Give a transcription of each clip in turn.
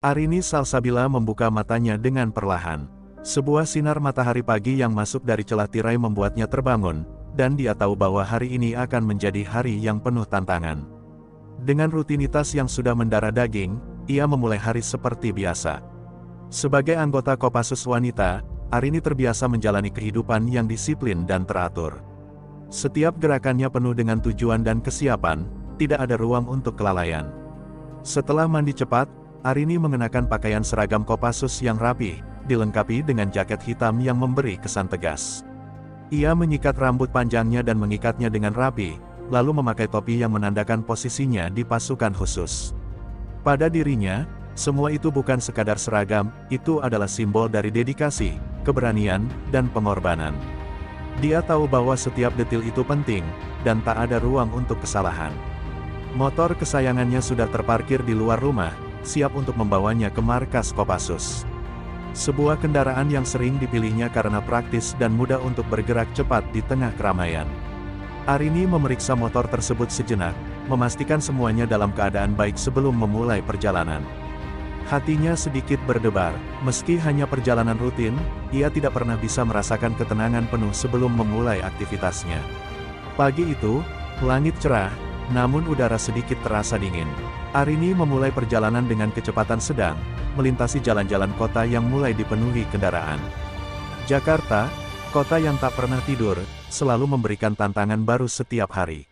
Arini Salsabila membuka matanya dengan perlahan. Sebuah sinar matahari pagi yang masuk dari celah tirai membuatnya terbangun, dan dia tahu bahwa hari ini akan menjadi hari yang penuh tantangan. Dengan rutinitas yang sudah mendarah daging, ia memulai hari seperti biasa. Sebagai anggota Kopassus wanita, Arini terbiasa menjalani kehidupan yang disiplin dan teratur. Setiap gerakannya penuh dengan tujuan dan kesiapan, tidak ada ruang untuk kelalaian. Setelah mandi cepat, Arini mengenakan pakaian seragam Kopassus yang rapi, dilengkapi dengan jaket hitam yang memberi kesan tegas. Ia menyikat rambut panjangnya dan mengikatnya dengan rapi, lalu memakai topi yang menandakan posisinya di pasukan khusus. Pada dirinya, semua itu bukan sekadar seragam, itu adalah simbol dari dedikasi, keberanian, dan pengorbanan. Dia tahu bahwa setiap detil itu penting, dan tak ada ruang untuk kesalahan. Motor kesayangannya sudah terparkir di luar rumah, siap untuk membawanya ke markas Kopassus. Sebuah kendaraan yang sering dipilihnya karena praktis dan mudah untuk bergerak cepat di tengah keramaian. Arini memeriksa motor tersebut sejenak, memastikan semuanya dalam keadaan baik sebelum memulai perjalanan. Hatinya sedikit berdebar, meski hanya perjalanan rutin, ia tidak pernah bisa merasakan ketenangan penuh sebelum memulai aktivitasnya. Pagi itu, langit cerah, namun udara sedikit terasa dingin. Arini memulai perjalanan dengan kecepatan sedang, melintasi jalan-jalan kota yang mulai dipenuhi kendaraan. Jakarta, kota yang tak pernah tidur, selalu memberikan tantangan baru setiap hari.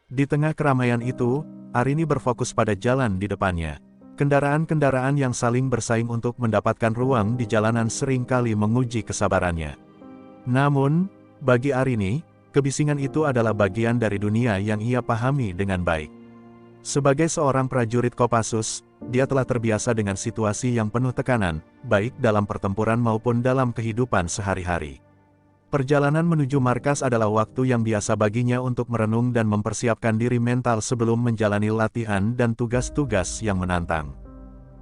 Di tengah keramaian itu, Arini berfokus pada jalan di depannya. Kendaraan-kendaraan yang saling bersaing untuk mendapatkan ruang di jalanan seringkali menguji kesabarannya. Namun, bagi Arini, kebisingan itu adalah bagian dari dunia yang ia pahami dengan baik. Sebagai seorang prajurit Kopassus, dia telah terbiasa dengan situasi yang penuh tekanan, baik dalam pertempuran maupun dalam kehidupan sehari-hari. Perjalanan menuju markas adalah waktu yang biasa baginya untuk merenung dan mempersiapkan diri mental sebelum menjalani latihan dan tugas-tugas yang menantang.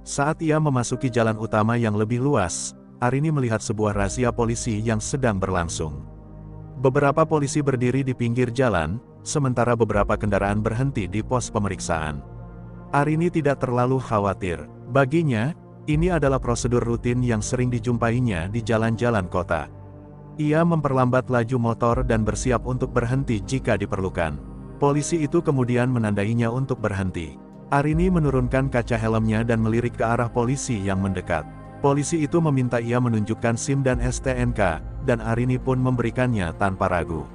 Saat ia memasuki jalan utama yang lebih luas, Arini melihat sebuah razia polisi yang sedang berlangsung. Beberapa polisi berdiri di pinggir jalan, sementara beberapa kendaraan berhenti di pos pemeriksaan. Arini tidak terlalu khawatir. Baginya, ini adalah prosedur rutin yang sering dijumpainya di jalan-jalan kota. Ia memperlambat laju motor dan bersiap untuk berhenti jika diperlukan. Polisi itu kemudian menandainya untuk berhenti. Arini menurunkan kaca helmnya dan melirik ke arah polisi yang mendekat. Polisi itu meminta ia menunjukkan SIM dan STNK, dan Arini pun memberikannya tanpa ragu.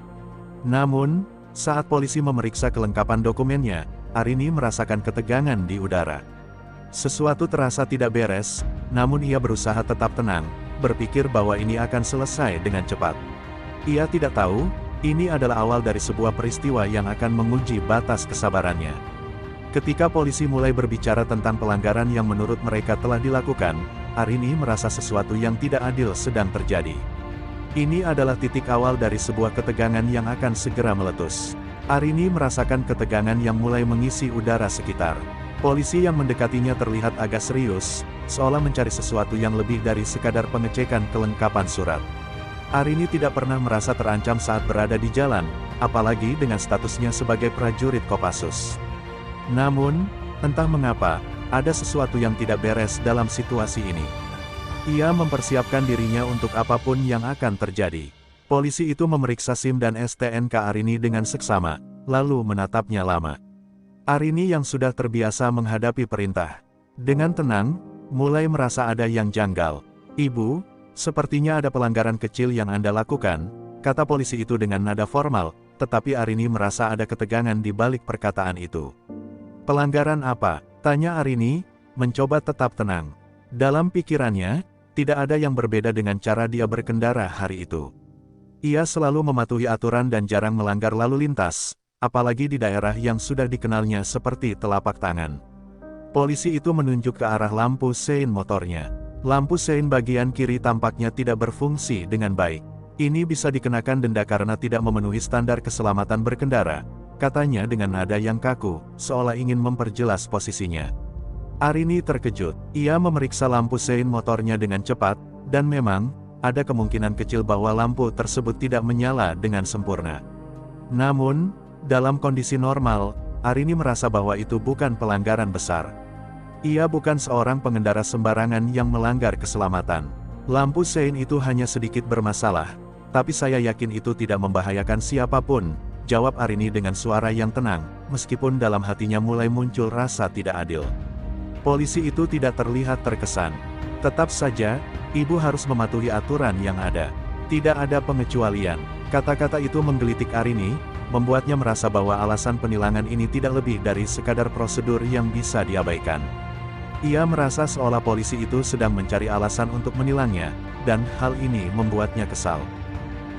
Namun, saat polisi memeriksa kelengkapan dokumennya, Arini merasakan ketegangan di udara. Sesuatu terasa tidak beres, namun ia berusaha tetap tenang, berpikir bahwa ini akan selesai dengan cepat. Ia tidak tahu, ini adalah awal dari sebuah peristiwa yang akan menguji batas kesabarannya. Ketika polisi mulai berbicara tentang pelanggaran yang menurut mereka telah dilakukan, Arini merasa sesuatu yang tidak adil sedang terjadi. Ini adalah titik awal dari sebuah ketegangan yang akan segera meletus. Arini merasakan ketegangan yang mulai mengisi udara sekitar. Polisi yang mendekatinya terlihat agak serius, seolah mencari sesuatu yang lebih dari sekadar pengecekan kelengkapan surat. Arini tidak pernah merasa terancam saat berada di jalan, apalagi dengan statusnya sebagai prajurit Kopassus. Namun, entah mengapa, ada sesuatu yang tidak beres dalam situasi ini. Ia mempersiapkan dirinya untuk apapun yang akan terjadi. Polisi itu memeriksa SIM dan STNK Arini dengan seksama, lalu menatapnya lama. Arini yang sudah terbiasa menghadapi perintah, dengan tenang, mulai merasa ada yang janggal. "Ibu, sepertinya ada pelanggaran kecil yang Anda lakukan," kata polisi itu dengan nada formal, tetapi Arini merasa ada ketegangan di balik perkataan itu. "Pelanggaran apa?" tanya Arini, mencoba tetap tenang. Dalam pikirannya, tidak ada yang berbeda dengan cara dia berkendara hari itu. Ia selalu mematuhi aturan dan jarang melanggar lalu lintas, apalagi di daerah yang sudah dikenalnya seperti telapak tangan. Polisi itu menunjuk ke arah lampu sein motornya. Lampu sein bagian kiri tampaknya tidak berfungsi dengan baik. Ini bisa dikenakan denda karena tidak memenuhi standar keselamatan berkendara, katanya dengan nada yang kaku, seolah ingin memperjelas posisinya. Arini terkejut. Ia memeriksa lampu sein motornya dengan cepat, dan memang, ada kemungkinan kecil bahwa lampu tersebut tidak menyala dengan sempurna. Namun, dalam kondisi normal, Arini merasa bahwa itu bukan pelanggaran besar. Ia bukan seorang pengendara sembarangan yang melanggar keselamatan. Lampu sein itu hanya sedikit bermasalah, tapi saya yakin itu tidak membahayakan siapapun, jawab Arini dengan suara yang tenang, meskipun dalam hatinya mulai muncul rasa tidak adil. Polisi itu tidak terlihat terkesan. Tetap saja, ibu harus mematuhi aturan yang ada. Tidak ada pengecualian. Kata-kata itu menggelitik Arini, membuatnya merasa bahwa alasan penilangan ini tidak lebih dari sekadar prosedur yang bisa diabaikan. Ia merasa seolah polisi itu sedang mencari alasan untuk menilangnya, dan hal ini membuatnya kesal.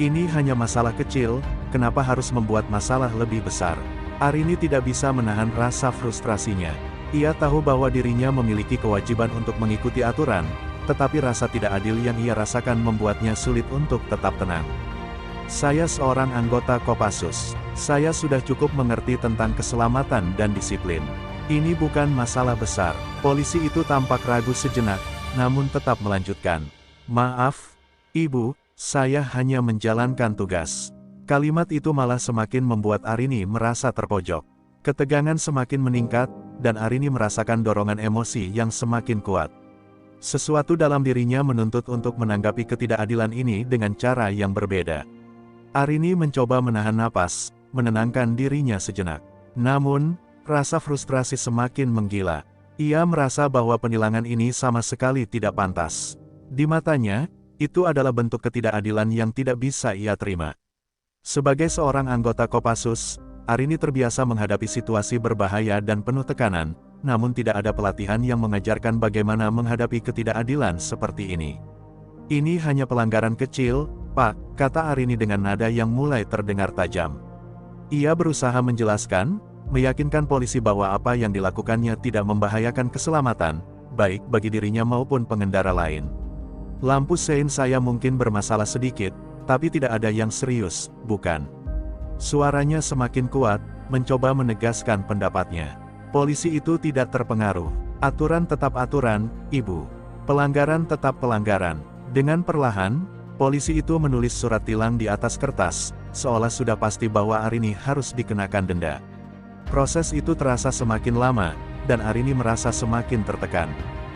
Ini hanya masalah kecil, kenapa harus membuat masalah lebih besar? Arini tidak bisa menahan rasa frustrasinya. Ia tahu bahwa dirinya memiliki kewajiban untuk mengikuti aturan, tetapi rasa tidak adil yang ia rasakan membuatnya sulit untuk tetap tenang. Saya seorang anggota Kopassus. Saya sudah cukup mengerti tentang keselamatan dan disiplin. Ini bukan masalah besar. Polisi itu tampak ragu sejenak, namun tetap melanjutkan. Maaf, Ibu, saya hanya menjalankan tugas. Kalimat itu malah semakin membuat Arini merasa terpojok. Ketegangan semakin meningkat, dan Arini merasakan dorongan emosi yang semakin kuat. Sesuatu dalam dirinya menuntut untuk menanggapi ketidakadilan ini dengan cara yang berbeda. Arini mencoba menahan napas, menenangkan dirinya sejenak. Namun, rasa frustrasi semakin menggila. Ia merasa bahwa penilangan ini sama sekali tidak pantas. Di matanya, itu adalah bentuk ketidakadilan yang tidak bisa ia terima. Sebagai seorang anggota Kopassus, Arini terbiasa menghadapi situasi berbahaya dan penuh tekanan, namun tidak ada pelatihan yang mengajarkan bagaimana menghadapi ketidakadilan seperti ini. Ini hanya pelanggaran kecil, Pak, kata Arini dengan nada yang mulai terdengar tajam. Ia berusaha menjelaskan, meyakinkan polisi bahwa apa yang dilakukannya tidak membahayakan keselamatan, baik bagi dirinya maupun pengendara lain. Lampu sein saya mungkin bermasalah sedikit, tapi tidak ada yang serius, bukan? Suaranya semakin kuat, mencoba menegaskan pendapatnya. Polisi itu tidak terpengaruh. Aturan tetap aturan, Ibu. Pelanggaran tetap pelanggaran. Dengan perlahan, polisi itu menulis surat tilang di atas kertas, seolah sudah pasti bahwa Arini harus dikenakan denda. Proses itu terasa semakin lama, dan Arini merasa semakin tertekan.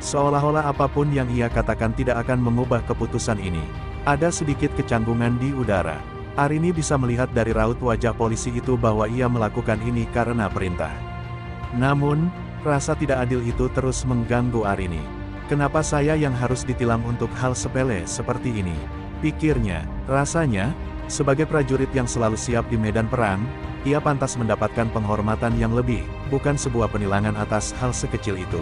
Seolah-olah apapun yang ia katakan tidak akan mengubah keputusan ini. Ada sedikit kecanggungan di udara. Arini bisa melihat dari raut wajah polisi itu bahwa ia melakukan ini karena perintah. Namun, rasa tidak adil itu terus mengganggu Arini. Kenapa saya yang harus ditilang untuk hal sepele seperti ini? Pikirnya, rasanya, sebagai prajurit yang selalu siap di medan perang, ia pantas mendapatkan penghormatan yang lebih, bukan sebuah penilangan atas hal sekecil itu.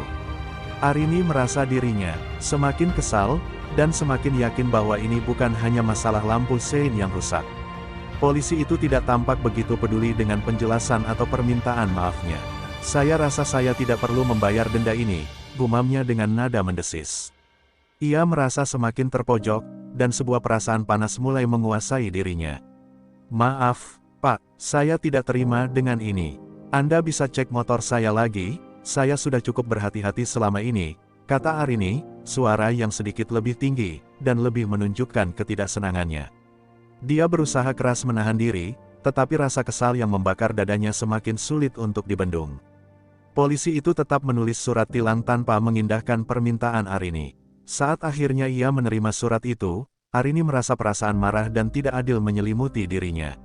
Arini merasa dirinya semakin kesal, dan semakin yakin bahwa ini bukan hanya masalah lampu sein yang rusak. Polisi itu tidak tampak begitu peduli dengan penjelasan atau permintaan maafnya. Saya rasa saya tidak perlu membayar denda ini, gumamnya dengan nada mendesis. Ia merasa semakin terpojok, dan sebuah perasaan panas mulai menguasai dirinya. Maaf, Pak, saya tidak terima dengan ini. Anda bisa cek motor saya lagi? Saya sudah cukup berhati-hati selama ini, kata Arini, suara yang sedikit lebih tinggi, dan lebih menunjukkan ketidaksenangannya. Dia berusaha keras menahan diri, tetapi rasa kesal yang membakar dadanya semakin sulit untuk dibendung. Polisi itu tetap menulis surat tilang tanpa mengindahkan permintaan Arini. Saat akhirnya ia menerima surat itu, Arini merasa perasaan marah dan tidak adil menyelimuti dirinya.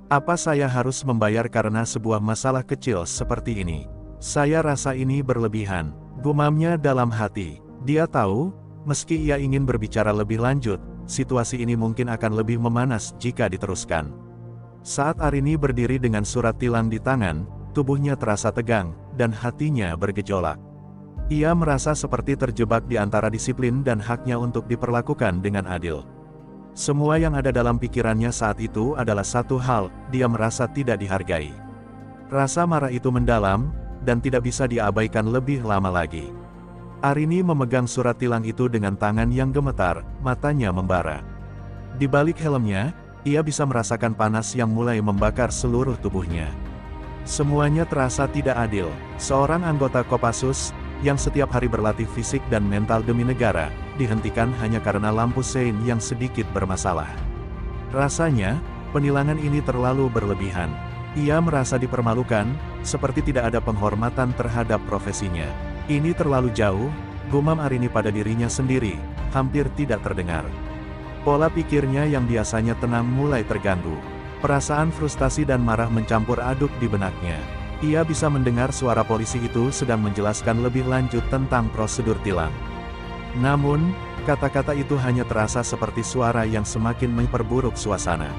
Apa saya harus membayar karena sebuah masalah kecil seperti ini? Saya rasa ini berlebihan, gumamnya dalam hati. Dia tahu, meski ia ingin berbicara lebih lanjut, situasi ini mungkin akan lebih memanas jika diteruskan. Saat Arini berdiri dengan surat tilang di tangan, tubuhnya terasa tegang, dan hatinya bergejolak. Ia merasa seperti terjebak di antara disiplin dan haknya untuk diperlakukan dengan adil. Semua yang ada dalam pikirannya saat itu adalah satu hal, dia merasa tidak dihargai. Rasa marah itu mendalam, dan tidak bisa diabaikan lebih lama lagi. Arini memegang surat tilang itu dengan tangan yang gemetar, matanya membara. Di balik helmnya, ia bisa merasakan panas yang mulai membakar seluruh tubuhnya. Semuanya terasa tidak adil. Seorang anggota Kopassus, yang setiap hari berlatih fisik dan mental demi negara, dihentikan hanya karena lampu sein yang sedikit bermasalah. Rasanya, penilangan ini terlalu berlebihan. Ia merasa dipermalukan, seperti tidak ada penghormatan terhadap profesinya. Ini terlalu jauh, gumam Arini pada dirinya sendiri, hampir tidak terdengar. Pola pikirnya yang biasanya tenang mulai terganggu. Perasaan frustasi dan marah mencampur aduk di benaknya. Ia bisa mendengar suara polisi itu sedang menjelaskan lebih lanjut tentang prosedur tilang. Namun, kata-kata itu hanya terasa seperti suara yang semakin memperburuk suasana.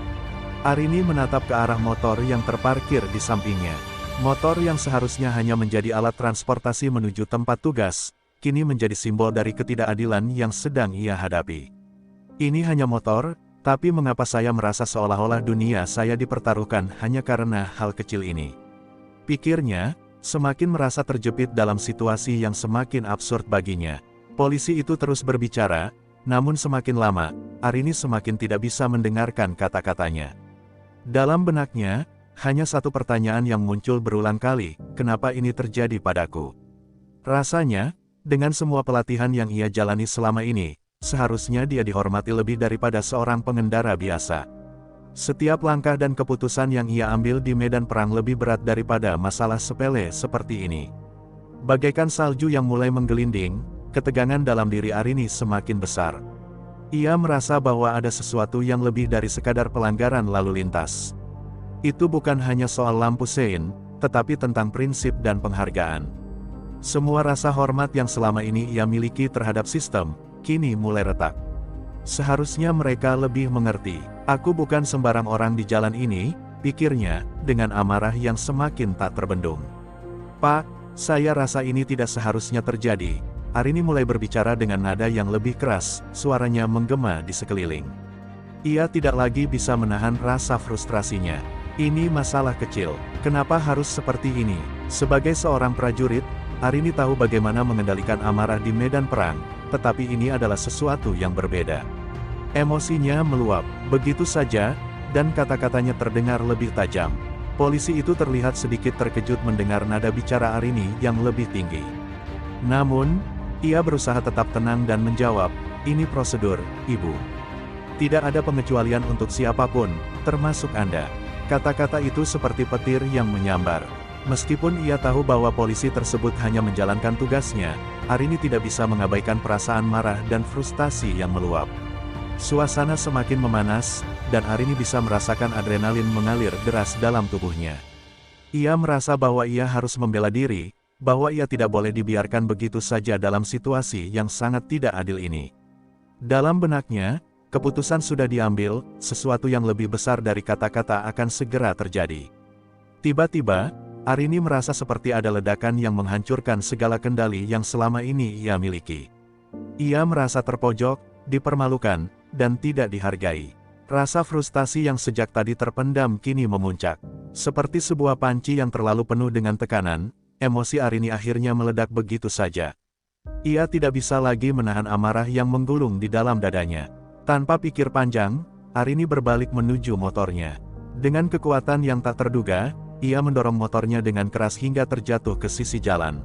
Arini menatap ke arah motor yang terparkir di sampingnya. Motor yang seharusnya hanya menjadi alat transportasi menuju tempat tugas, kini menjadi simbol dari ketidakadilan yang sedang ia hadapi. Ini hanya motor, tapi mengapa saya merasa seolah-olah dunia saya dipertaruhkan hanya karena hal kecil ini? Pikirnya, semakin merasa terjepit dalam situasi yang semakin absurd baginya. Polisi itu terus berbicara, namun semakin lama, Arini semakin tidak bisa mendengarkan kata-katanya. Dalam benaknya, hanya satu pertanyaan yang muncul berulang kali, kenapa ini terjadi padaku? Rasanya, dengan semua pelatihan yang ia jalani selama ini, seharusnya dia dihormati lebih daripada seorang pengendara biasa. Setiap langkah dan keputusan yang ia ambil di medan perang lebih berat daripada masalah sepele seperti ini. Bagaikan salju yang mulai menggelinding, ketegangan dalam diri Arini semakin besar. Ia merasa bahwa ada sesuatu yang lebih dari sekadar pelanggaran lalu lintas. Itu bukan hanya soal lampu sein, tetapi tentang prinsip dan penghargaan. Semua rasa hormat yang selama ini ia miliki terhadap sistem, kini mulai retak. Seharusnya mereka lebih mengerti. Aku bukan sembarang orang di jalan ini, pikirnya, dengan amarah yang semakin tak terbendung. Pak, saya rasa ini tidak seharusnya terjadi. Arini mulai berbicara dengan nada yang lebih keras, suaranya menggema di sekeliling. Ia tidak lagi bisa menahan rasa frustrasinya. Ini masalah kecil, kenapa harus seperti ini? Sebagai seorang prajurit, Arini tahu bagaimana mengendalikan amarah di medan perang, tetapi ini adalah sesuatu yang berbeda. Emosinya meluap, begitu saja, dan kata-katanya terdengar lebih tajam. Polisi itu terlihat sedikit terkejut mendengar nada bicara Arini yang lebih tinggi. Namun, ia berusaha tetap tenang dan menjawab, ini prosedur, Ibu. Tidak ada pengecualian untuk siapapun, termasuk Anda. Kata-kata itu seperti petir yang menyambar. Meskipun ia tahu bahwa polisi tersebut hanya menjalankan tugasnya, Arini tidak bisa mengabaikan perasaan marah dan frustasi yang meluap. Suasana semakin memanas, dan Arini bisa merasakan adrenalin mengalir deras dalam tubuhnya. Ia merasa bahwa ia harus membela diri, bahwa ia tidak boleh dibiarkan begitu saja dalam situasi yang sangat tidak adil ini. Dalam benaknya, keputusan sudah diambil, sesuatu yang lebih besar dari kata-kata akan segera terjadi. Tiba-tiba, Arini merasa seperti ada ledakan yang menghancurkan segala kendali yang selama ini ia miliki. Ia merasa terpojok, dipermalukan, dan tidak dihargai. Rasa frustasi yang sejak tadi terpendam kini memuncak. Seperti sebuah panci yang terlalu penuh dengan tekanan, emosi Arini akhirnya meledak begitu saja. Ia tidak bisa lagi menahan amarah yang menggulung di dalam dadanya. Tanpa pikir panjang, Arini berbalik menuju motornya. Dengan kekuatan yang tak terduga, ia mendorong motornya dengan keras hingga terjatuh ke sisi jalan.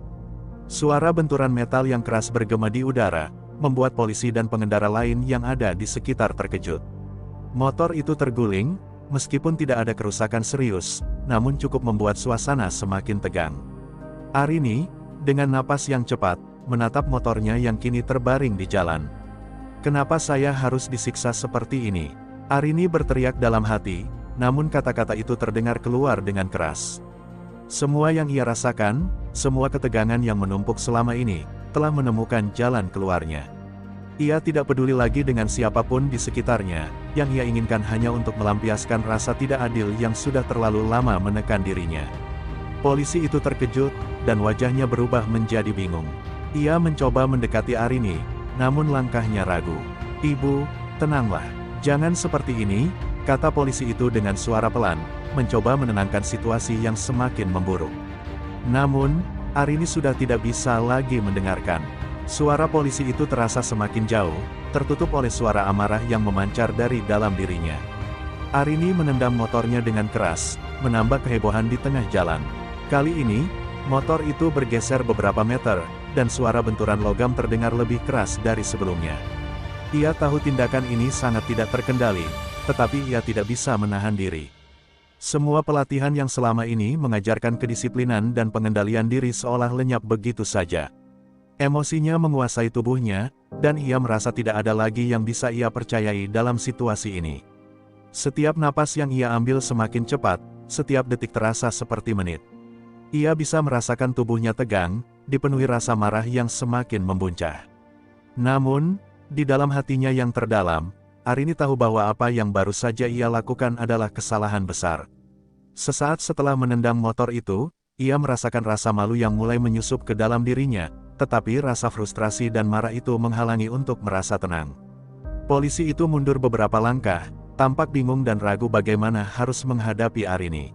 Suara benturan metal yang keras bergema di udara, membuat polisi dan pengendara lain yang ada di sekitar terkejut. Motor itu terguling, meskipun tidak ada kerusakan serius, namun cukup membuat suasana semakin tegang. Arini, dengan napas yang cepat, menatap motornya yang kini terbaring di jalan. Kenapa saya harus disiksa seperti ini? Arini berteriak dalam hati, namun kata-kata itu terdengar keluar dengan keras. Semua yang ia rasakan, semua ketegangan yang menumpuk selama ini, telah menemukan jalan keluarnya. Ia tidak peduli lagi dengan siapapun di sekitarnya, yang ia inginkan hanya untuk melampiaskan rasa tidak adil yang sudah terlalu lama menekan dirinya. Polisi itu terkejut, dan wajahnya berubah menjadi bingung. Ia mencoba mendekati Arini, namun langkahnya ragu. Ibu, tenanglah. Jangan seperti ini, kata polisi itu dengan suara pelan, mencoba menenangkan situasi yang semakin memburuk. Namun, Arini sudah tidak bisa lagi mendengarkan. Suara polisi itu terasa semakin jauh, tertutup oleh suara amarah yang memancar dari dalam dirinya. Arini menendang motornya dengan keras, menambah kehebohan di tengah jalan. Kali ini, motor itu bergeser beberapa meter, dan suara benturan logam terdengar lebih keras dari sebelumnya. Ia tahu tindakan ini sangat tidak terkendali, tetapi ia tidak bisa menahan diri. Semua pelatihan yang selama ini mengajarkan kedisiplinan dan pengendalian diri seolah lenyap begitu saja. Emosinya menguasai tubuhnya, dan ia merasa tidak ada lagi yang bisa ia percayai dalam situasi ini. Setiap napas yang ia ambil semakin cepat, setiap detik terasa seperti menit. Ia bisa merasakan tubuhnya tegang, dipenuhi rasa marah yang semakin membuncah. Namun, di dalam hatinya yang terdalam, Arini tahu bahwa apa yang baru saja ia lakukan adalah kesalahan besar. Sesaat setelah menendang motor itu, ia merasakan rasa malu yang mulai menyusup ke dalam dirinya, tetapi rasa frustrasi dan marah itu menghalangi untuk merasa tenang. Polisi itu mundur beberapa langkah, tampak bingung dan ragu bagaimana harus menghadapi Arini.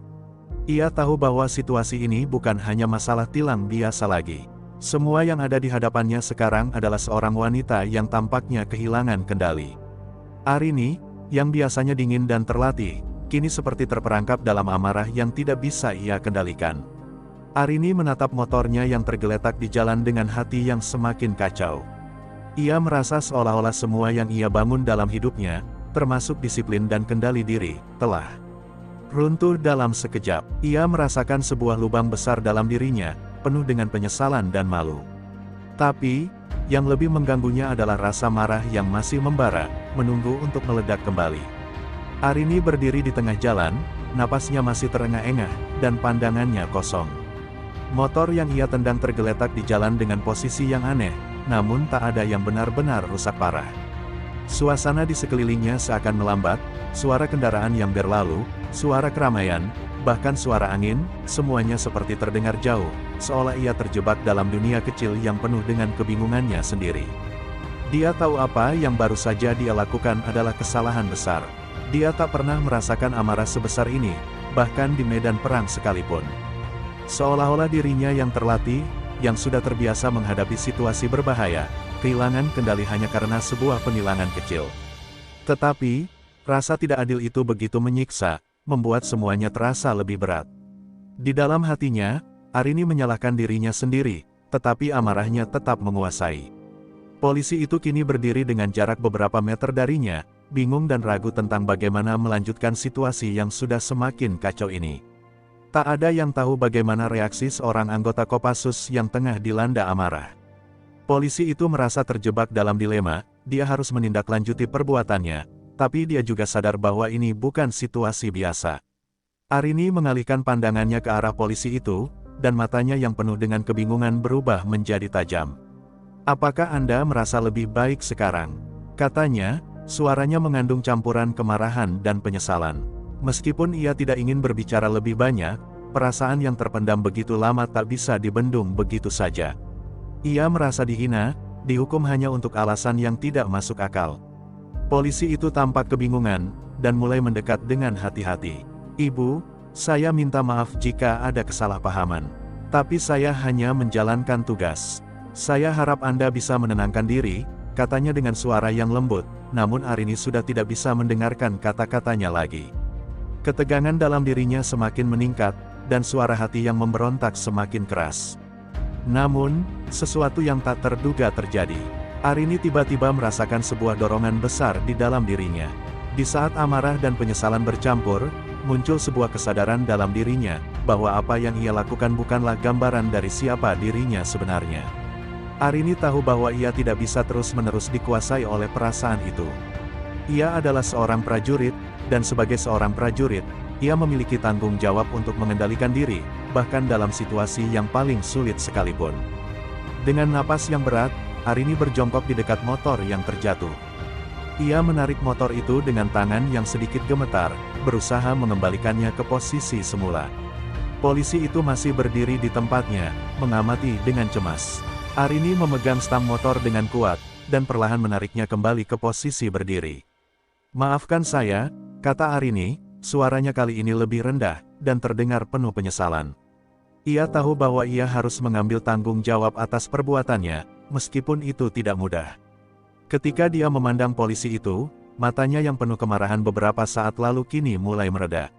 Ia tahu bahwa situasi ini bukan hanya masalah tilang biasa lagi. Semua yang ada di hadapannya sekarang adalah seorang wanita yang tampaknya kehilangan kendali. Arini, yang biasanya dingin dan terlatih, kini seperti terperangkap dalam amarah yang tidak bisa ia kendalikan. Arini menatap motornya yang tergeletak di jalan dengan hati yang semakin kacau. Ia merasa seolah-olah semua yang ia bangun dalam hidupnya, termasuk disiplin dan kendali diri, telah runtuh dalam sekejap. Ia merasakan sebuah lubang besar dalam dirinya, penuh dengan penyesalan dan malu. Tapi, yang lebih mengganggunya adalah rasa marah yang masih membara, menunggu untuk meledak kembali. Arini berdiri di tengah jalan, napasnya masih terengah-engah, dan pandangannya kosong. Motor yang ia tendang tergeletak di jalan dengan posisi yang aneh, namun tak ada yang benar-benar rusak parah. Suasana di sekelilingnya seakan melambat, suara kendaraan yang berlalu, suara keramaian, bahkan suara angin, semuanya seperti terdengar jauh, seolah ia terjebak dalam dunia kecil yang penuh dengan kebingungannya sendiri. Dia tahu apa yang baru saja dia lakukan adalah kesalahan besar. Dia tak pernah merasakan amarah sebesar ini, bahkan di medan perang sekalipun. Seolah-olah dirinya yang terlatih, yang sudah terbiasa menghadapi situasi berbahaya, kehilangan kendali hanya karena sebuah penilangan kecil. Tetapi, rasa tidak adil itu begitu menyiksa, membuat semuanya terasa lebih berat. Di dalam hatinya, Arini menyalahkan dirinya sendiri, tetapi amarahnya tetap menguasai. Polisi itu kini berdiri dengan jarak beberapa meter darinya, bingung dan ragu tentang bagaimana melanjutkan situasi yang sudah semakin kacau ini. Tak ada yang tahu bagaimana reaksi seorang anggota Kopassus yang tengah dilanda amarah. Polisi itu merasa terjebak dalam dilema, dia harus menindaklanjuti perbuatannya, tapi dia juga sadar bahwa ini bukan situasi biasa. Arini mengalihkan pandangannya ke arah polisi itu, dan matanya yang penuh dengan kebingungan berubah menjadi tajam. "Apakah Anda merasa lebih baik sekarang?" katanya, suaranya mengandung campuran kemarahan dan penyesalan. Meskipun ia tidak ingin berbicara lebih banyak, perasaan yang terpendam begitu lama tak bisa dibendung begitu saja. Ia merasa dihina, dihukum hanya untuk alasan yang tidak masuk akal. Polisi itu tampak kebingungan, dan mulai mendekat dengan hati-hati. "Ibu, saya minta maaf jika ada kesalahpahaman. Tapi saya hanya menjalankan tugas. Saya harap Anda bisa menenangkan diri," katanya dengan suara yang lembut, namun Arini sudah tidak bisa mendengarkan kata-katanya lagi. Ketegangan dalam dirinya semakin meningkat, dan suara hati yang memberontak semakin keras. Namun, sesuatu yang tak terduga terjadi. Arini tiba-tiba merasakan sebuah dorongan besar di dalam dirinya. Di saat amarah dan penyesalan bercampur, muncul sebuah kesadaran dalam dirinya, bahwa apa yang ia lakukan bukanlah gambaran dari siapa dirinya sebenarnya. Arini tahu bahwa ia tidak bisa terus-menerus dikuasai oleh perasaan itu. Ia adalah seorang prajurit, dan sebagai seorang prajurit, ia memiliki tanggung jawab untuk mengendalikan diri, bahkan dalam situasi yang paling sulit sekalipun. Dengan napas yang berat, Arini berjongkok di dekat motor yang terjatuh. Ia menarik motor itu dengan tangan yang sedikit gemetar, berusaha mengembalikannya ke posisi semula. Polisi itu masih berdiri di tempatnya, mengamati dengan cemas. Arini memegang stang motor dengan kuat, dan perlahan menariknya kembali ke posisi berdiri. "Maafkan saya," kata Arini, suaranya kali ini lebih rendah, dan terdengar penuh penyesalan. Ia tahu bahwa ia harus mengambil tanggung jawab atas perbuatannya, meskipun itu tidak mudah. Ketika dia memandang polisi itu, matanya yang penuh kemarahan beberapa saat lalu kini mulai mereda.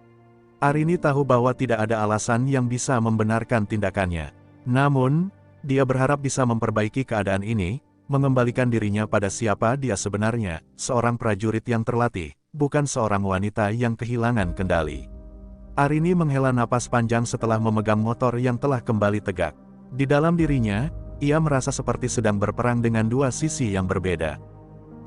Arini tahu bahwa tidak ada alasan yang bisa membenarkan tindakannya. Namun, dia berharap bisa memperbaiki keadaan ini, mengembalikan dirinya pada siapa dia sebenarnya, seorang prajurit yang terlatih, bukan seorang wanita yang kehilangan kendali. Arini menghela napas panjang setelah memegang motor yang telah kembali tegak. Di dalam dirinya, ia merasa seperti sedang berperang dengan dua sisi yang berbeda.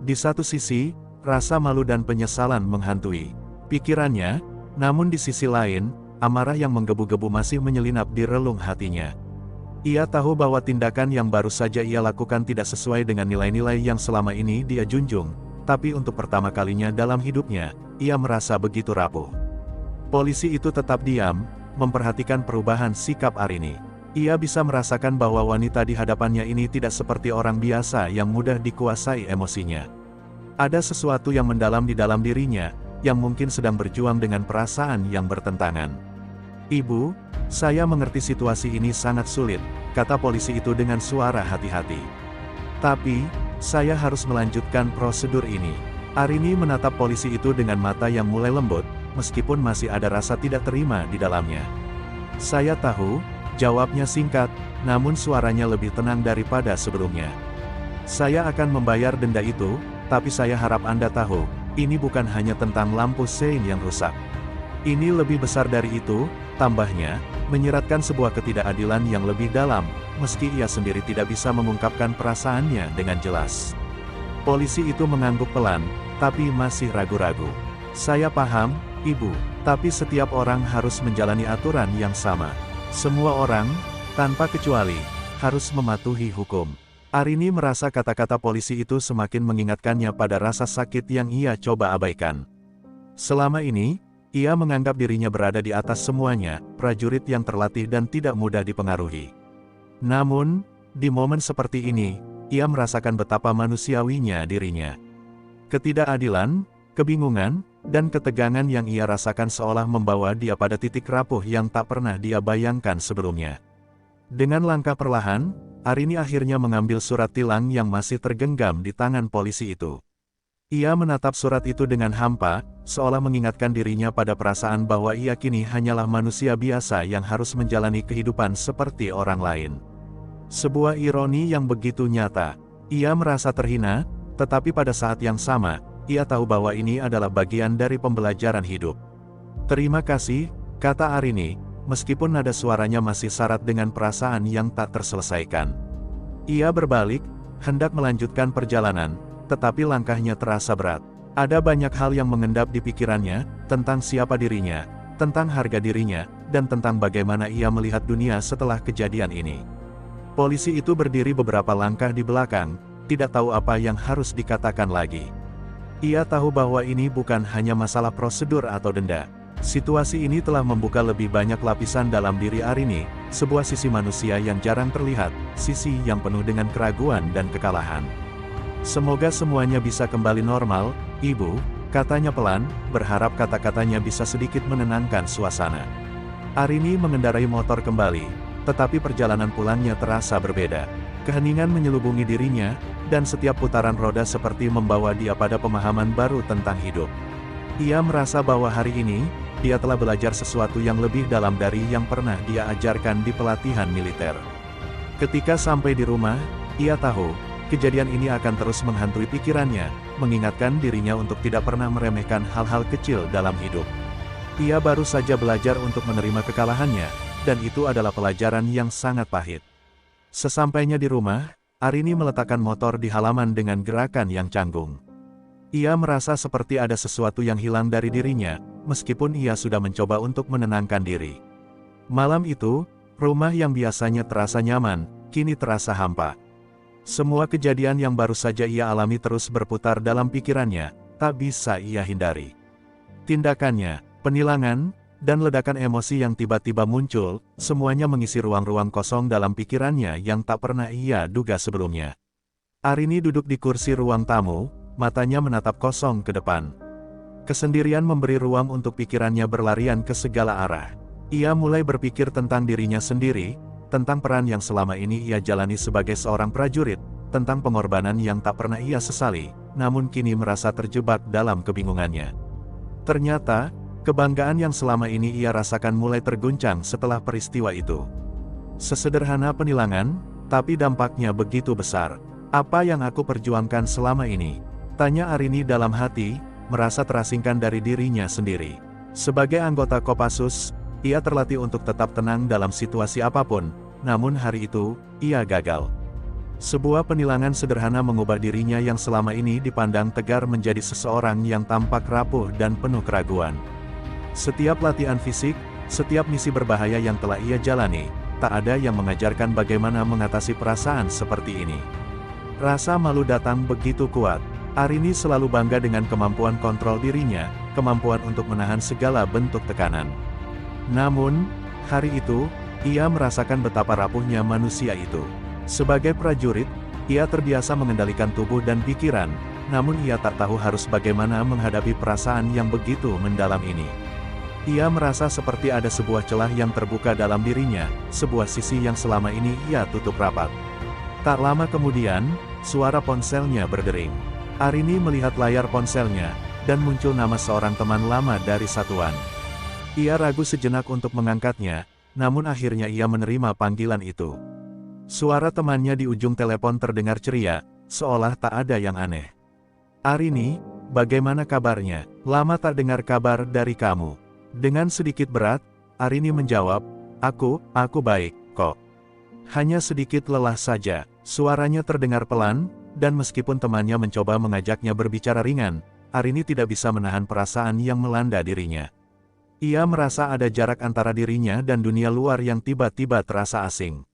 Di satu sisi, rasa malu dan penyesalan menghantui pikirannya, namun di sisi lain, amarah yang menggebu-gebu masih menyelinap di relung hatinya. Ia tahu bahwa tindakan yang baru saja ia lakukan tidak sesuai dengan nilai-nilai yang selama ini dia junjung, tapi untuk pertama kalinya dalam hidupnya, ia merasa begitu rapuh. Polisi itu tetap diam, memperhatikan perubahan sikap Arini. Ia bisa merasakan bahwa wanita di hadapannya ini tidak seperti orang biasa yang mudah dikuasai emosinya. Ada sesuatu yang mendalam di dalam dirinya, yang mungkin sedang berjuang dengan perasaan yang bertentangan. "Ibu, saya mengerti situasi ini sangat sulit," kata polisi itu dengan suara hati-hati. "Tapi, saya harus melanjutkan prosedur ini." Arini menatap polisi itu dengan mata yang mulai lembut, meskipun masih ada rasa tidak terima di dalamnya. "Saya tahu," jawabnya singkat, namun suaranya lebih tenang daripada sebelumnya. "Saya akan membayar denda itu, tapi saya harap Anda tahu, ini bukan hanya tentang lampu sein yang rusak. Ini lebih besar dari itu," tambahnya, menyiratkan sebuah ketidakadilan yang lebih dalam, meski ia sendiri tidak bisa mengungkapkan perasaannya dengan jelas. Polisi itu mengangguk pelan, tapi masih ragu-ragu. "Saya paham, Ibu, tapi setiap orang harus menjalani aturan yang sama. Semua orang, tanpa kecuali, harus mematuhi hukum." Arini merasa kata-kata polisi itu semakin mengingatkannya pada rasa sakit yang ia coba abaikan. Selama ini, ia menganggap dirinya berada di atas semuanya, prajurit yang terlatih dan tidak mudah dipengaruhi. Namun, di momen seperti ini, ia merasakan betapa manusiawinya dirinya. Ketidakadilan, kebingungan, dan ketegangan yang ia rasakan seolah membawa dia pada titik rapuh yang tak pernah dia bayangkan sebelumnya. Dengan langkah perlahan, Arini akhirnya mengambil surat tilang yang masih tergenggam di tangan polisi itu. Ia menatap surat itu dengan hampa, seolah mengingatkan dirinya pada perasaan bahwa ia kini hanyalah manusia biasa yang harus menjalani kehidupan seperti orang lain. Sebuah ironi yang begitu nyata. Ia merasa terhina, tetapi pada saat yang sama, ia tahu bahwa ini adalah bagian dari pembelajaran hidup. "Terima kasih," kata Arini, meskipun nada suaranya masih syarat dengan perasaan yang tak terselesaikan. Ia berbalik, hendak melanjutkan perjalanan, tetapi langkahnya terasa berat. Ada banyak hal yang mengendap di pikirannya, tentang siapa dirinya, tentang harga dirinya, dan tentang bagaimana ia melihat dunia setelah kejadian ini. Polisi itu berdiri beberapa langkah di belakang, tidak tahu apa yang harus dikatakan lagi. Ia tahu bahwa ini bukan hanya masalah prosedur atau denda. Situasi ini telah membuka lebih banyak lapisan dalam diri Arini, sebuah sisi manusia yang jarang terlihat, sisi yang penuh dengan keraguan dan kekalahan. "Semoga semuanya bisa kembali normal, Ibu," katanya pelan, berharap kata-katanya bisa sedikit menenangkan suasana. Arini mengendarai motor kembali, tetapi perjalanan pulangnya terasa berbeda. Keheningan menyelubungi dirinya, dan setiap putaran roda seperti membawa dia pada pemahaman baru tentang hidup. Ia merasa bahwa hari ini, dia telah belajar sesuatu yang lebih dalam dari yang pernah dia ajarkan di pelatihan militer. Ketika sampai di rumah, ia tahu, kejadian ini akan terus menghantui pikirannya, mengingatkan dirinya untuk tidak pernah meremehkan hal-hal kecil dalam hidup. Ia baru saja belajar untuk menerima kekalahannya, dan itu adalah pelajaran yang sangat pahit. Sesampainya di rumah, Arini meletakkan motor di halaman dengan gerakan yang canggung. Ia merasa seperti ada sesuatu yang hilang dari dirinya, meskipun ia sudah mencoba untuk menenangkan diri. Malam itu, rumah yang biasanya terasa nyaman, kini terasa hampa. Semua kejadian yang baru saja ia alami terus berputar dalam pikirannya, tak bisa ia hindari. Tindakannya, penilangan, dan ledakan emosi yang tiba-tiba muncul, semuanya mengisi ruang-ruang kosong dalam pikirannya yang tak pernah ia duga sebelumnya. Arini duduk di kursi ruang tamu, matanya menatap kosong ke depan. Kesendirian memberi ruang untuk pikirannya berlarian ke segala arah. Ia mulai berpikir tentang dirinya sendiri, tentang peran yang selama ini ia jalani sebagai seorang prajurit, tentang pengorbanan yang tak pernah ia sesali, namun kini merasa terjebak dalam kebingungannya. Ternyata, kebanggaan yang selama ini ia rasakan mulai terguncang setelah peristiwa itu. Sesederhana penilangan, tapi dampaknya begitu besar. "Apa yang aku perjuangkan selama ini?" tanya Arini dalam hati, merasa terasingkan dari dirinya sendiri. Sebagai anggota Kopassus, ia terlatih untuk tetap tenang dalam situasi apapun, namun hari itu, ia gagal. Sebuah penilangan sederhana mengubah dirinya yang selama ini dipandang tegar menjadi seseorang yang tampak rapuh dan penuh keraguan. Setiap latihan fisik, setiap misi berbahaya yang telah ia jalani, tak ada yang mengajarkan bagaimana mengatasi perasaan seperti ini. Rasa malu datang begitu kuat. Arini selalu bangga dengan kemampuan kontrol dirinya, kemampuan untuk menahan segala bentuk tekanan. Namun, hari itu, ia merasakan betapa rapuhnya manusia itu. Sebagai prajurit, ia terbiasa mengendalikan tubuh dan pikiran, namun ia tak tahu harus bagaimana menghadapi perasaan yang begitu mendalam ini. Ia merasa seperti ada sebuah celah yang terbuka dalam dirinya, sebuah sisi yang selama ini ia tutup rapat. Tak lama kemudian, suara ponselnya berdering. Arini melihat layar ponselnya, dan muncul nama seorang teman lama dari satuan. Ia ragu sejenak untuk mengangkatnya, namun akhirnya ia menerima panggilan itu. Suara temannya di ujung telepon terdengar ceria, seolah tak ada yang aneh. "Arini, bagaimana kabarnya? Lama tak dengar kabar dari kamu." Dengan sedikit berat, Arini menjawab, Aku baik, kok. Hanya sedikit lelah saja." Suaranya terdengar pelan, dan meskipun temannya mencoba mengajaknya berbicara ringan, Arini tidak bisa menahan perasaan yang melanda dirinya. Ia merasa ada jarak antara dirinya dan dunia luar yang tiba-tiba terasa asing.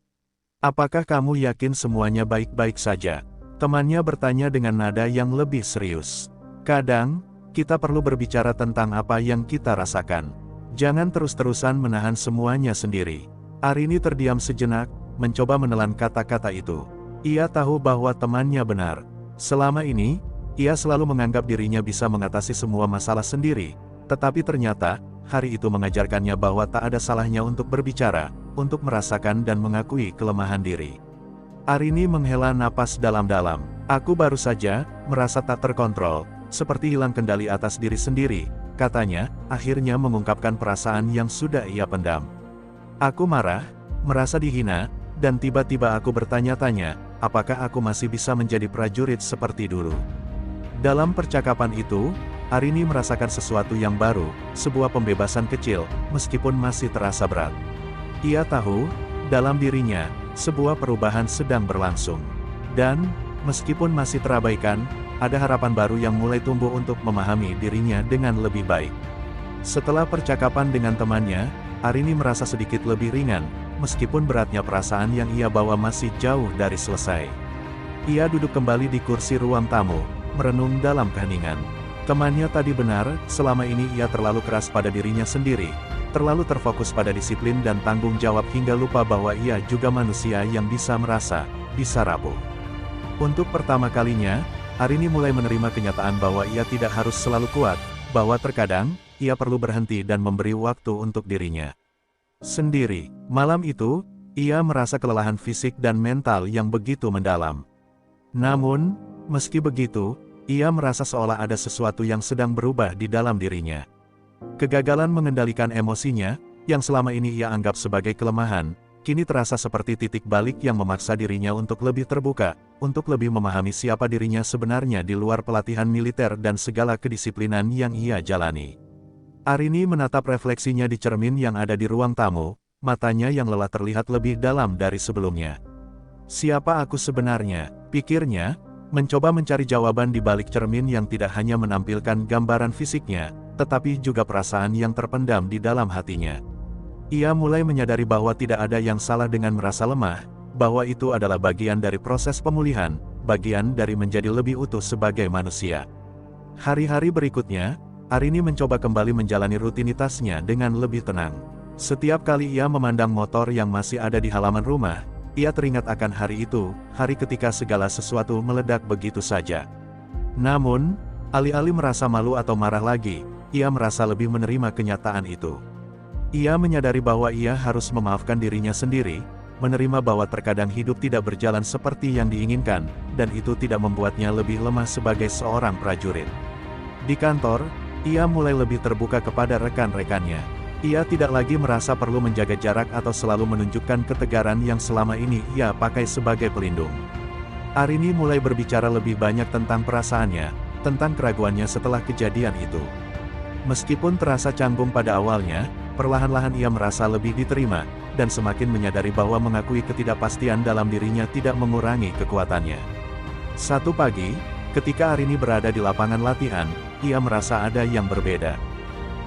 "Apakah kamu yakin semuanya baik-baik saja?" Temannya bertanya dengan nada yang lebih serius. "Kadang, kita perlu berbicara tentang apa yang kita rasakan. Jangan terus-terusan menahan semuanya sendiri." Arini terdiam sejenak, mencoba menelan kata-kata itu. Ia tahu bahwa temannya benar. Selama ini, ia selalu menganggap dirinya bisa mengatasi semua masalah sendiri, tetapi ternyata, hari itu mengajarkannya bahwa tak ada salahnya untuk berbicara, untuk merasakan dan mengakui kelemahan diri. Arini menghela napas dalam-dalam. "Aku baru saja merasa tak terkontrol, seperti hilang kendali atas diri sendiri," katanya, akhirnya mengungkapkan perasaan yang sudah ia pendam. "Aku marah, merasa dihina, dan tiba-tiba aku bertanya-tanya, apakah aku masih bisa menjadi prajurit seperti dulu?" Dalam percakapan itu, Arini merasakan sesuatu yang baru, sebuah pembebasan kecil, meskipun masih terasa berat. Ia tahu, dalam dirinya, sebuah perubahan sedang berlangsung. Dan, meskipun masih terabaikan, ada harapan baru yang mulai tumbuh untuk memahami dirinya dengan lebih baik. Setelah percakapan dengan temannya, Arini merasa sedikit lebih ringan, meskipun beratnya perasaan yang ia bawa masih jauh dari selesai. Ia duduk kembali di kursi ruang tamu, merenung dalam keheningan. Temannya tadi benar, selama ini ia terlalu keras pada dirinya sendiri, terlalu terfokus pada disiplin dan tanggung jawab hingga lupa bahwa ia juga manusia yang bisa merasa, bisa rapuh. Untuk pertama kalinya, Arini mulai menerima kenyataan bahwa ia tidak harus selalu kuat, bahwa terkadang, ia perlu berhenti dan memberi waktu untuk dirinya sendiri. Malam itu, ia merasa kelelahan fisik dan mental yang begitu mendalam. Namun, meski begitu, ia merasa seolah ada sesuatu yang sedang berubah di dalam dirinya. Kegagalan mengendalikan emosinya, yang selama ini ia anggap sebagai kelemahan, kini terasa seperti titik balik yang memaksa dirinya untuk lebih terbuka, untuk lebih memahami siapa dirinya sebenarnya di luar pelatihan militer dan segala kedisiplinan yang ia jalani. Arini menatap refleksinya di cermin yang ada di ruang tamu, matanya yang lelah terlihat lebih dalam dari sebelumnya. "Siapa aku sebenarnya?" pikirnya, mencoba mencari jawaban di balik cermin yang tidak hanya menampilkan gambaran fisiknya, tetapi juga perasaan yang terpendam di dalam hatinya. Ia mulai menyadari bahwa tidak ada yang salah dengan merasa lemah, bahwa itu adalah bagian dari proses pemulihan, bagian dari menjadi lebih utuh sebagai manusia. Hari-hari berikutnya, Arini mencoba kembali menjalani rutinitasnya dengan lebih tenang. Setiap kali ia memandang motor yang masih ada di halaman rumah, ia teringat akan hari itu, hari ketika segala sesuatu meledak begitu saja. Namun, alih-alih merasa malu atau marah lagi, ia merasa lebih menerima kenyataan itu. Ia menyadari bahwa ia harus memaafkan dirinya sendiri, menerima bahwa terkadang hidup tidak berjalan seperti yang diinginkan, dan itu tidak membuatnya lebih lemah sebagai seorang prajurit. Di kantor, ia mulai lebih terbuka kepada rekan-rekannya. Ia tidak lagi merasa perlu menjaga jarak atau selalu menunjukkan ketegaran yang selama ini ia pakai sebagai pelindung. Arini mulai berbicara lebih banyak tentang perasaannya, tentang keraguannya setelah kejadian itu. Meskipun terasa canggung pada awalnya, perlahan-lahan ia merasa lebih diterima, dan semakin menyadari bahwa mengakui ketidakpastian dalam dirinya tidak mengurangi kekuatannya. Satu pagi, ketika Arini berada di lapangan latihan, ia merasa ada yang berbeda.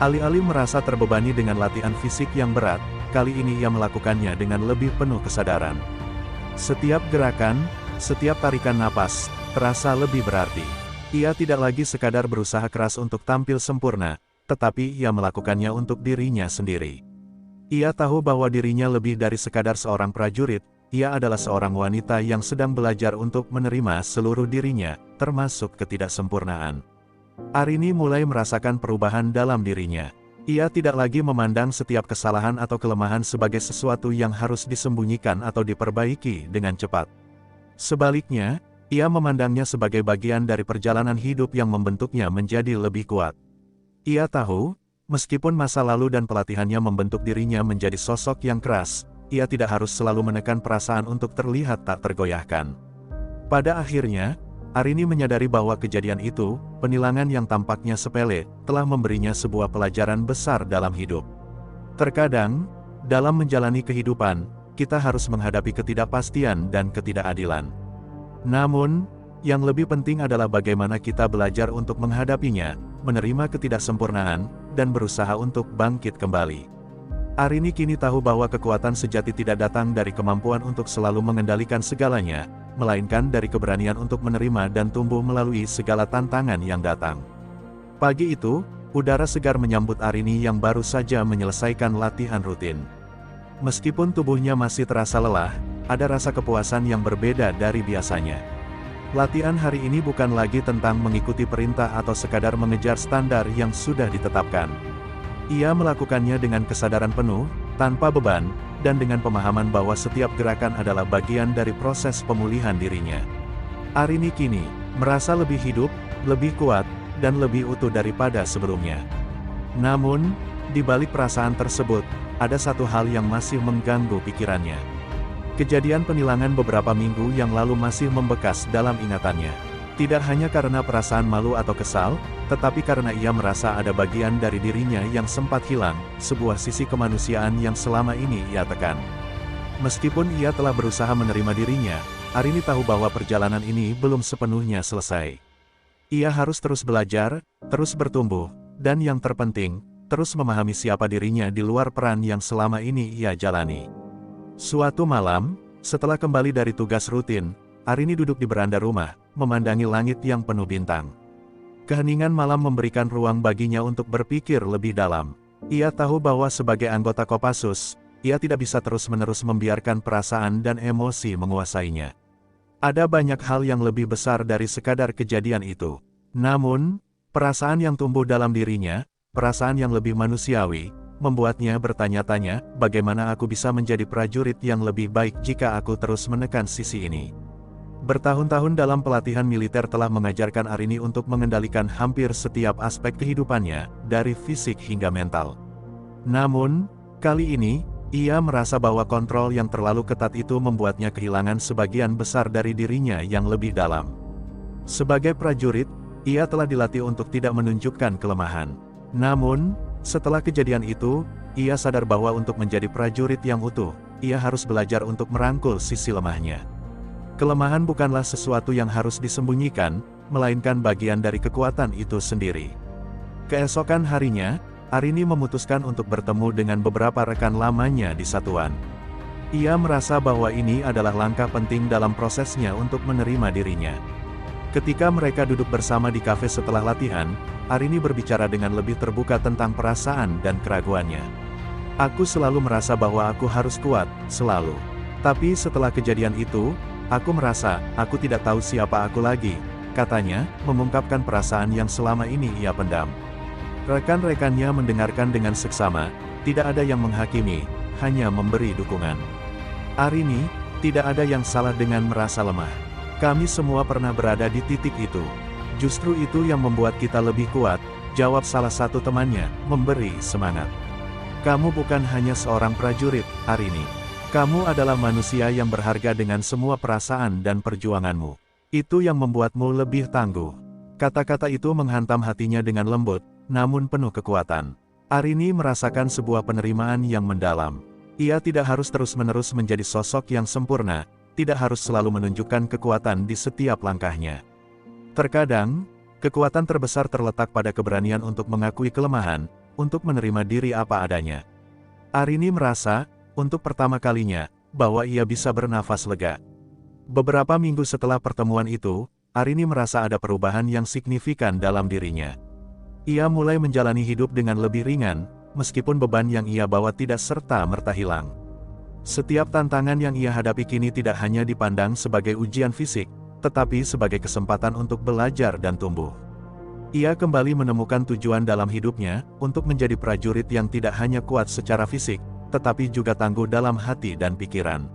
Alih-alih merasa terbebani dengan latihan fisik yang berat, kali ini ia melakukannya dengan lebih penuh kesadaran. Setiap gerakan, setiap tarikan napas, terasa lebih berarti. Ia tidak lagi sekadar berusaha keras untuk tampil sempurna, tetapi ia melakukannya untuk dirinya sendiri. Ia tahu bahwa dirinya lebih dari sekadar seorang prajurit, ia adalah seorang wanita yang sedang belajar untuk menerima seluruh dirinya, termasuk ketidaksempurnaan. Arini mulai merasakan perubahan dalam dirinya. Ia tidak lagi memandang setiap kesalahan atau kelemahan sebagai sesuatu yang harus disembunyikan atau diperbaiki dengan cepat. Sebaliknya, ia memandangnya sebagai bagian dari perjalanan hidup yang membentuknya menjadi lebih kuat. Ia tahu, meskipun masa lalu dan pelatihannya membentuk dirinya menjadi sosok yang keras, ia tidak harus selalu menekan perasaan untuk terlihat tak tergoyahkan. Pada akhirnya, Arini menyadari bahwa kejadian itu, penilangan yang tampaknya sepele, telah memberinya sebuah pelajaran besar dalam hidup. Terkadang, dalam menjalani kehidupan, kita harus menghadapi ketidakpastian dan ketidakadilan. Namun, yang lebih penting adalah bagaimana kita belajar untuk menghadapinya, menerima ketidaksempurnaan, dan berusaha untuk bangkit kembali. Arini kini tahu bahwa kekuatan sejati tidak datang dari kemampuan untuk selalu mengendalikan segalanya, melainkan dari keberanian untuk menerima dan tumbuh melalui segala tantangan yang datang. Pagi itu, udara segar menyambut Arini yang baru saja menyelesaikan latihan rutin. Meskipun tubuhnya masih terasa lelah, ada rasa kepuasan yang berbeda dari biasanya. Latihan hari ini bukan lagi tentang mengikuti perintah atau sekadar mengejar standar yang sudah ditetapkan. Ia melakukannya dengan kesadaran penuh, tanpa beban, dan dengan pemahaman bahwa setiap gerakan adalah bagian dari proses pemulihan dirinya. Arini kini merasa lebih hidup, lebih kuat, dan lebih utuh daripada sebelumnya. Namun, di balik perasaan tersebut, ada satu hal yang masih mengganggu pikirannya. Kejadian penilangan beberapa minggu yang lalu masih membekas dalam ingatannya. Tidak hanya karena perasaan malu atau kesal, tetapi karena ia merasa ada bagian dari dirinya yang sempat hilang, sebuah sisi kemanusiaan yang selama ini ia tekan. Meskipun ia telah berusaha menerima dirinya, Arini tahu bahwa perjalanan ini belum sepenuhnya selesai. Ia harus terus belajar, terus bertumbuh, dan yang terpenting, terus memahami siapa dirinya di luar peran yang selama ini ia jalani. Suatu malam, setelah kembali dari tugas rutin, Arini duduk di beranda rumah, memandangi langit yang penuh bintang. Keheningan malam memberikan ruang baginya untuk berpikir lebih dalam. Ia tahu bahwa sebagai anggota Kopassus, ia tidak bisa terus-menerus membiarkan perasaan dan emosi menguasainya. Ada banyak hal yang lebih besar dari sekadar kejadian itu. Namun, perasaan yang tumbuh dalam dirinya, perasaan yang lebih manusiawi, membuatnya bertanya-tanya, bagaimana aku bisa menjadi prajurit yang lebih baik jika aku terus menekan sisi ini. Bertahun-tahun dalam pelatihan militer telah mengajarkan Arini untuk mengendalikan hampir setiap aspek kehidupannya, dari fisik hingga mental. Namun, kali ini, ia merasa bahwa kontrol yang terlalu ketat itu membuatnya kehilangan sebagian besar dari dirinya yang lebih dalam. Sebagai prajurit, ia telah dilatih untuk tidak menunjukkan kelemahan. Namun, setelah kejadian itu, ia sadar bahwa untuk menjadi prajurit yang utuh, ia harus belajar untuk merangkul sisi lemahnya. Kelemahan bukanlah sesuatu yang harus disembunyikan, melainkan bagian dari kekuatan itu sendiri. Keesokan harinya, Arini memutuskan untuk bertemu dengan beberapa rekan lamanya di satuan. Ia merasa bahwa ini adalah langkah penting dalam prosesnya untuk menerima dirinya. Ketika mereka duduk bersama di kafe setelah latihan, Arini berbicara dengan lebih terbuka tentang perasaan dan keraguannya. Aku selalu merasa bahwa aku harus kuat, selalu. Tapi setelah kejadian itu, aku merasa, aku tidak tahu siapa aku lagi, katanya, mengungkapkan perasaan yang selama ini ia pendam. Rekan-rekannya mendengarkan dengan seksama, tidak ada yang menghakimi, hanya memberi dukungan. Arini, tidak ada yang salah dengan merasa lemah. Kami semua pernah berada di titik itu. Justru itu yang membuat kita lebih kuat, jawab salah satu temannya, memberi semangat. Kamu bukan hanya seorang prajurit, Arini. Kamu adalah manusia yang berharga dengan semua perasaan dan perjuanganmu. Itu yang membuatmu lebih tangguh. Kata-kata itu menghantam hatinya dengan lembut, namun penuh kekuatan. Arini merasakan sebuah penerimaan yang mendalam. Ia tidak harus terus-menerus menjadi sosok yang sempurna, tidak harus selalu menunjukkan kekuatan di setiap langkahnya. Terkadang, kekuatan terbesar terletak pada keberanian untuk mengakui kelemahan, untuk menerima diri apa adanya. Arini merasa, untuk pertama kalinya, bahwa ia bisa bernafas lega. Beberapa minggu setelah pertemuan itu, Arini merasa ada perubahan yang signifikan dalam dirinya. Ia mulai menjalani hidup dengan lebih ringan, meskipun beban yang ia bawa tidak serta-merta hilang. Setiap tantangan yang ia hadapi kini tidak hanya dipandang sebagai ujian fisik, tetapi sebagai kesempatan untuk belajar dan tumbuh. Ia kembali menemukan tujuan dalam hidupnya, untuk menjadi prajurit yang tidak hanya kuat secara fisik, tetapi juga tangguh dalam hati dan pikiran.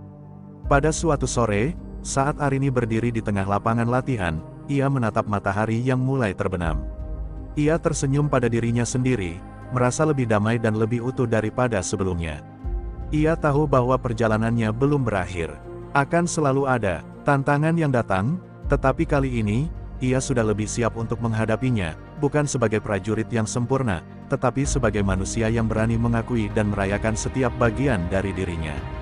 Pada suatu sore, saat Arini berdiri di tengah lapangan latihan, ia menatap matahari yang mulai terbenam. Ia tersenyum pada dirinya sendiri, merasa lebih damai dan lebih utuh daripada sebelumnya. Ia tahu bahwa perjalanannya belum berakhir. Akan selalu ada tantangan yang datang, tetapi kali ini, ia sudah lebih siap untuk menghadapinya, bukan sebagai prajurit yang sempurna, tetapi sebagai manusia yang berani mengakui dan merayakan setiap bagian dari dirinya.